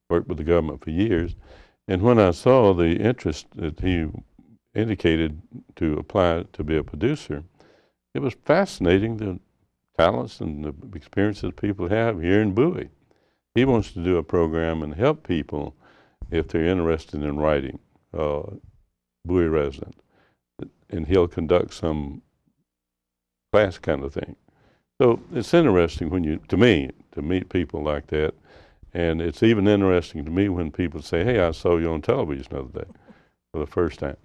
worked with the government for years. And when I saw the interest that he indicated to apply to be a producer, it was fascinating, the talents and the experiences people have here in Bowie. He wants to do a program and help people if they're interested in writing, Bowie resident. And he'll conduct some class kind of thing. So it's interesting when to me, to meet people like that. And it's even interesting to me when people say, hey, I saw you on television the other day for the first time.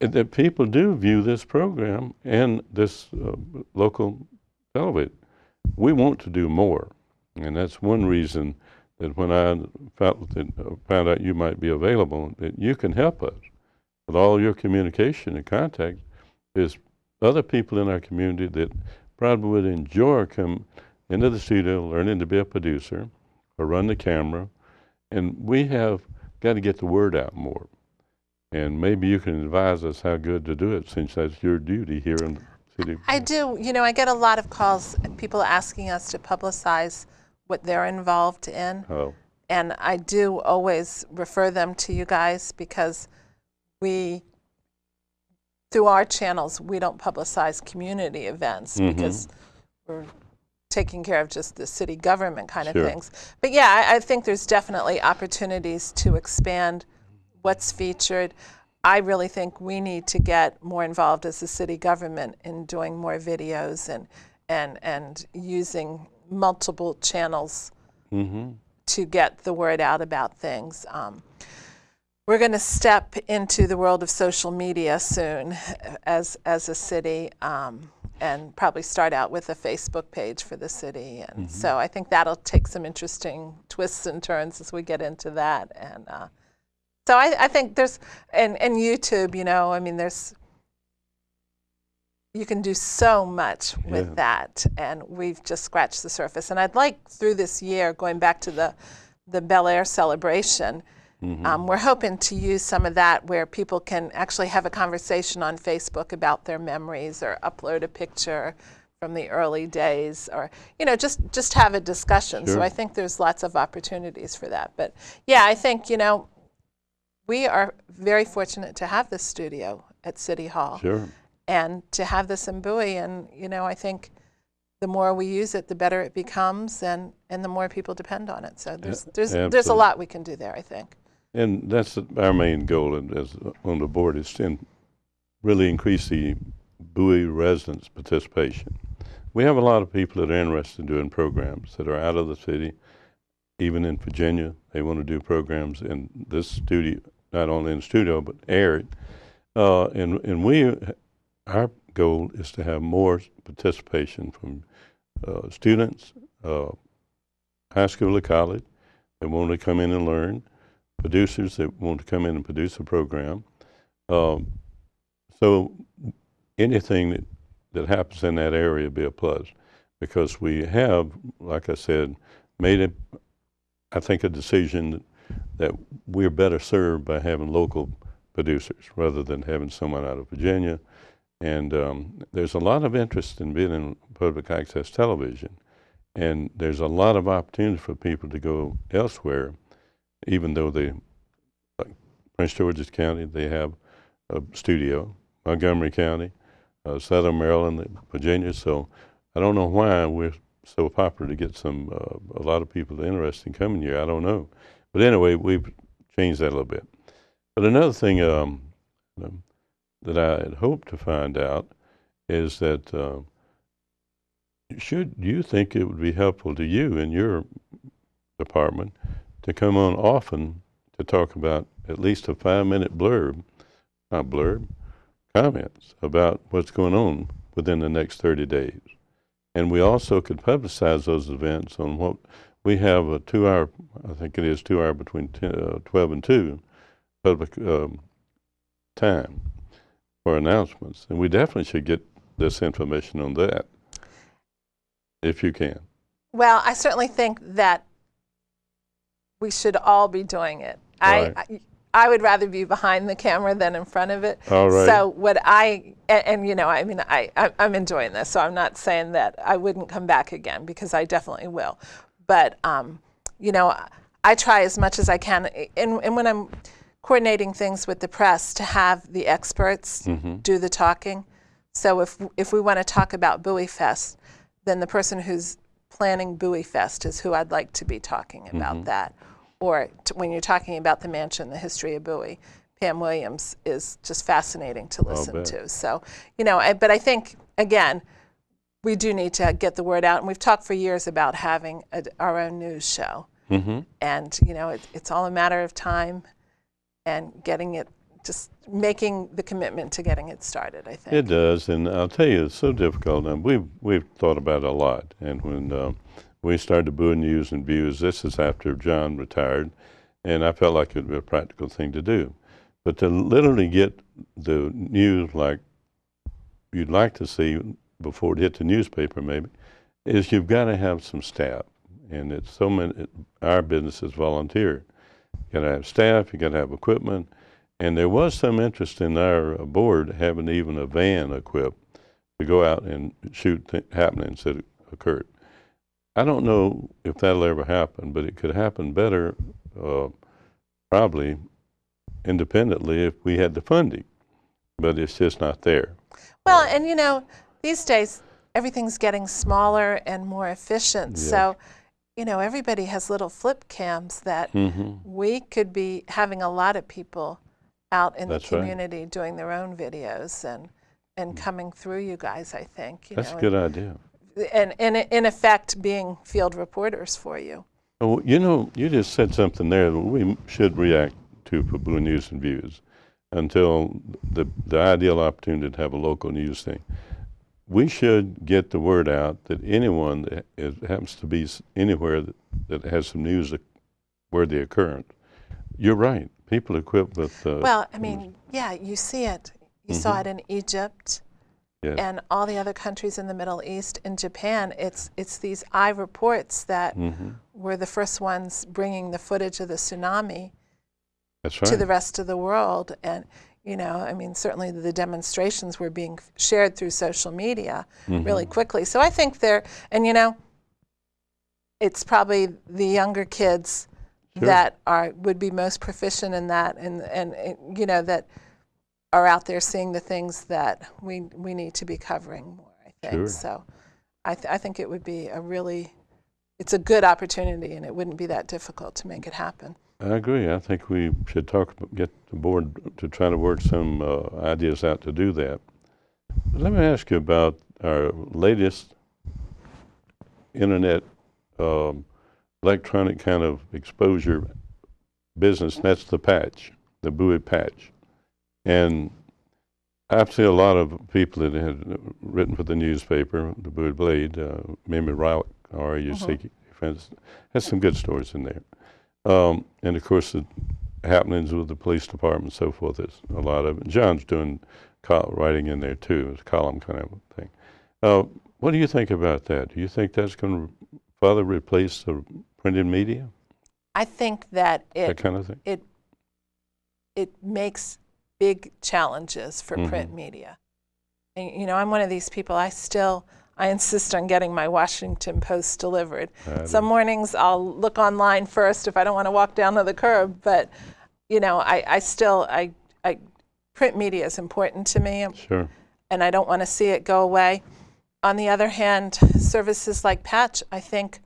And that people do view this program and this local television. We want to do more. And that's one reason that when I found out you might be available, that you can help us with all your communication and contact. There's other people in our community that probably would enjoy come into the studio, learning to be a producer or run the camera. And we have got to get the word out more. And maybe you can advise us how good to do it, since that's your duty here in the city. I do. You know, I get a lot of calls, people asking us to publicize what they're involved in. Oh. And I do always refer them to you guys, because we, through our channels, we don't publicize community events because we're taking care of just the city government kind of things. But yeah, I think there's definitely opportunities to expand what's featured. I really think we need to get more involved as a city government in doing more videos and using multiple channels to get the word out about things. We're going to step into the world of social media soon as a city, and probably start out with a Facebook page for the city. And so I think that'll take some interesting twists and turns as we get into that. And so I think there's, and YouTube, you know, I mean, you can do so much with that, and we've just scratched the surface. And I'd like, through this year, going back to the Bel Air celebration, we're hoping to use some of that where people can actually have a conversation on Facebook about their memories, or upload a picture from the early days, or, you know, just have a discussion. So I think there's lots of opportunities for that. But yeah, I think, you know, we are very fortunate to have this studio at City Hall. And to have this in Bowie, and, you know, I think the more we use it, the better it becomes, and the more people depend on it. So there's a lot we can do there, I think. And that's our main goal as on the board, is to really increase the Bowie residents' participation. We have a lot of people that are interested in doing programs that are out of the city, even in Virginia. They want to do programs in this studio, not only in the studio, but air it. And our goal is to have more participation from students, high school or college, that want to come in and learn, producers that want to come in and produce a program. So anything that happens in that area be a plus, because we have, like I said, made I think a decision that we're better served by having local producers rather than having someone out of Virginia. And there's a lot of interest in being in public access television. And there's a lot of opportunity for people to go elsewhere, even though like Prince George's County, they have a studio, Montgomery County, Southern Maryland, Virginia. So I don't know why we're so popular to get a lot of people interested in coming here. I don't know. But anyway, we've changed that a little bit. But another thing that I had hoped to find out is that should you think it would be helpful to you in your department to come on often to talk about at least a 5-minute comments about what's going on within the next 30 days. And we also could publicize those events on what we have a 2-hour, I think it is 2 hour between 12 and 2 public time for announcements. And we definitely should get this information on that, if you can. Well, I certainly think that we should all be doing it. Right. I would rather be behind the camera than in front of it. All right. So what and you know, I mean, I'm enjoying this, so I'm not saying that I wouldn't come back again, because I definitely will. But, you know, I try as much as I can, and when I'm coordinating things with the press, to have the experts do the talking. So if we want to talk about Bowie Fest, then the person who's planning Bowie Fest is who I'd like to be talking about that. Or when you're talking about the mansion, the history of Bowie, Pam Williams is just fascinating to listen to. So, you know, but I think, again, we do need to get the word out. And we've talked for years about having our own news show. And, you know, it's all a matter of time and getting it, just making the commitment to getting it started, I think. It does, and I'll tell you, it's so difficult. And we've thought about it a lot. And when we started Bowie News and Views, this is after John retired, and I felt like it would be a practical thing to do. But to literally get the news like you'd like to see before it hit the newspaper, maybe, is you've got to have some staff. And it's so many, our business is volunteer. You got to have staff, you got to have equipment. And there was some interest in our board having even a van equipped to go out and shoot happenings that occurred. I don't know if that'll ever happen, but it could happen better, probably independently, if we had the funding. But it's just not there. Well, and you know, these days everything's getting smaller and more efficient. Yes. So, you know, everybody has little flip cams that we could be having a lot of people out in the community doing their own videos and coming through you guys, I think. That's a good idea. And in effect, being field reporters for you. Oh, you know, you just said something there that we should react to for Bowie News and Views until the ideal opportunity to have a local news thing. We should get the word out that anyone that happens to be anywhere that has some news worthy occurrence. You're right. People equipped with. Well, I mean, yeah, you see it. You saw it in Egypt and all the other countries in the Middle East. In Japan, it's these eye reports that were the first ones bringing the footage of the tsunami to the rest of the world. And, you know, I mean, certainly the demonstrations were being shared through social media really quickly. So I think and you know, it's probably the younger kids that would be most proficient in that, and you know, that are out there seeing the things that we need to be covering more, I think. So I think it would be it's a good opportunity, and it wouldn't be that difficult to make it happen. I agree. I think we should get the board to try to work some ideas out to do that. But let me ask you about our latest internet electronic kind of exposure business. That's the patch, the Bowie patch. And I've seen a lot of people that had written for the newspaper, the Bowie Blade, Mimi Rauch, R-U-C, has some good stories in there. And of course, the happenings with the police department and so forth, there's a lot of it. John's doing writing in there too, it's a column kind of thing. What do you think about that? Do you think that's going to further replace the printed media? I think that that kind of thing? It makes big challenges for print media. And, you know, I'm one of these people, I insist on getting my Washington Post delivered. Some mornings I'll look online first if I don't want to walk down to the curb, but, you know, I print media is important to me. Sure. And I don't want to see it go away. On the other hand, services like Patch, I think,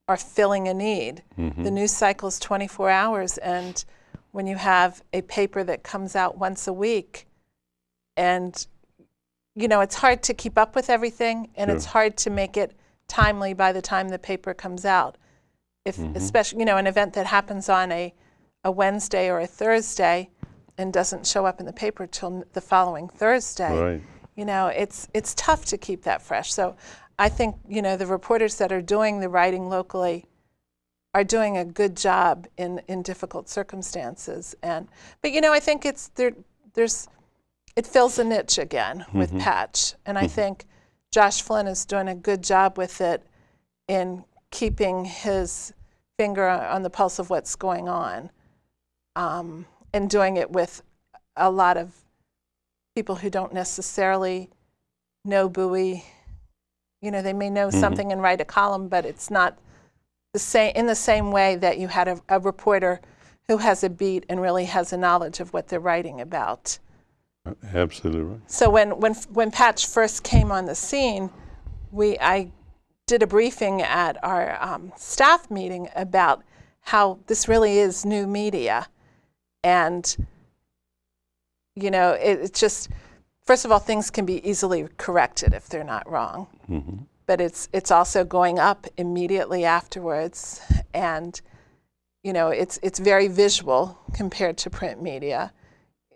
are filling a need. The news cycle is 24 hours, and when you have a paper that comes out once a week, and you know, it's hard to keep up with everything, and it's hard to make it timely by the time the paper comes out. Especially, you know, an event that happens on a Wednesday or a Thursday and doesn't show up in the paper till the following Thursday. Right. You know, it's tough to keep that fresh. So I think, you know, the reporters that are doing the writing locally are doing a good job in difficult circumstances. But you know, I think it fills a niche again with Patch. And I think Josh Flynn is doing a good job with it in keeping his finger on the pulse of what's going on, and doing it with a lot of people who don't necessarily know Bowie. You know, they may know something and write a column, but it's not in the same way that you had a reporter who has a beat and really has a knowledge of what they're writing about. Absolutely right. So when Patch first came on the scene, I did a briefing at our staff meeting about how this really is new media. And, you know, it's just, first of all, things can be easily corrected if they're not wrong. Mm-hmm. But it's also going up immediately afterwards. And, you know, it's very visual compared to print media.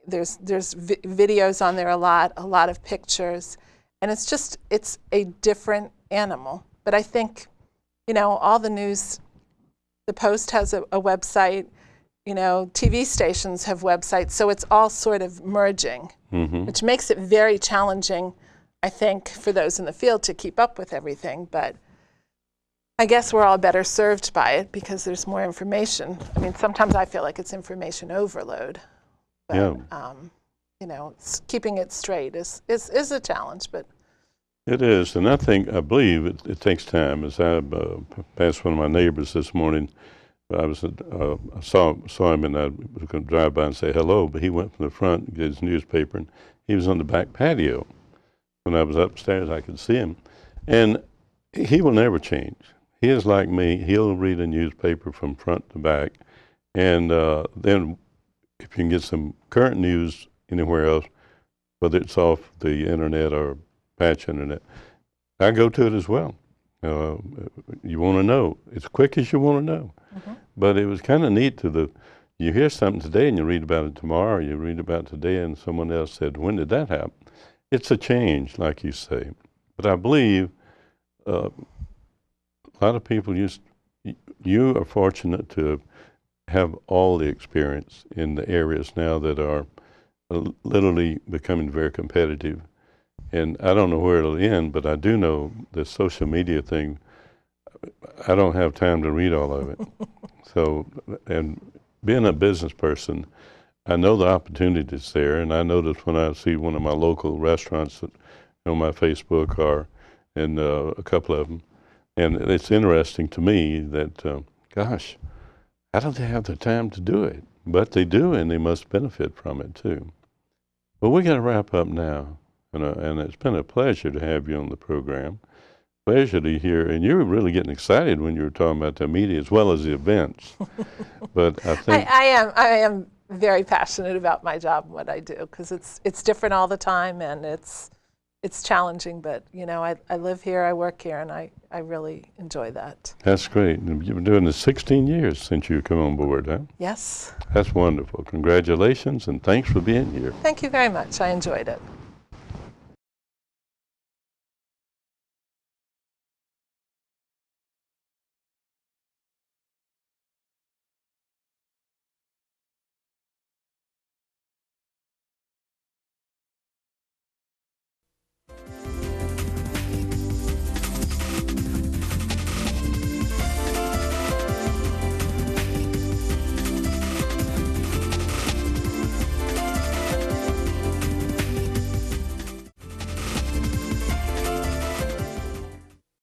There's videos on there a lot of pictures. And it's a different animal. But I think, you know, all the news, the Post has a website, you know, TV stations have websites, so it's all sort of merging, which makes it very challenging, I think, for those in the field to keep up with everything. But I guess we're all better served by it because there's more information. I mean, sometimes I feel like it's information overload. But, yeah. You know, keeping it straight is a challenge, but. It is, and I believe it takes time. As I passed one of my neighbors this morning, I saw him, and I was going to drive by and say hello, but he went from the front and get his newspaper, and he was on the back patio. When I was upstairs, I could see him, and he will never change. He is like me. He'll read a newspaper from front to back, and then if you can get some current news anywhere else, whether it's off the internet or Patch internet, I go to it as well. You want to know as quick as you want to know. Mm-hmm. But it was kind of neat you hear something today and you read about it tomorrow, or you read about it today and someone else said, when did that happen? It's a change, like you say. But I believe a lot of people you are fortunate to have all the experience in the areas now that are literally becoming very competitive. And I don't know where it'll end, but I do know the social media thing, I don't have time to read all of it. So, and being a business person, I know the opportunities there, and I notice when I see one of my local restaurants on my Facebook and a couple of them, and it's interesting to me that, gosh, how do they have the time to do it? But they do, and they must benefit from it too. But we got to wrap up now. And it's been a pleasure to have you on the program. Pleasure to hear, and you were really getting excited when you were talking about the media as well as the events. But I think I am very passionate about my job and what I do because it's different all the time and it's challenging. But you know, I live here, I work here, and I really enjoy that. That's great. And you've been doing this 16 years since you come on board, huh? Yes. That's wonderful. Congratulations, and thanks for being here. Thank you very much. I enjoyed it.